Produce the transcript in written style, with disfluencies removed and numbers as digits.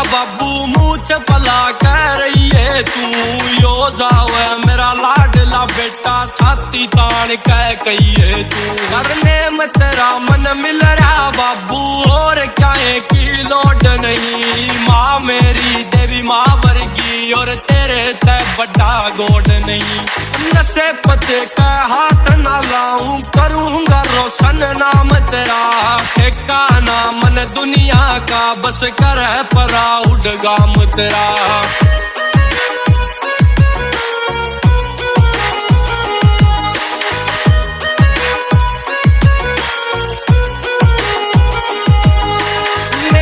बाबू मुँह च भला कह रही है तू, यो जावे मेरा लाडला बेटा छाती तान कह कहिए तू। करने में तेरा मन मिल रहा बाबू और क्या की लोड नहीं, माँ मेरी देवी माँ वर्गी और तेरे तय बड़ा गोड नहीं। नशे पते का हाथ ना लाऊं करूंगा रोशन नाम तेरा, ठेका ना मन दुनिया का बस कर परा उड़गाम तेरा।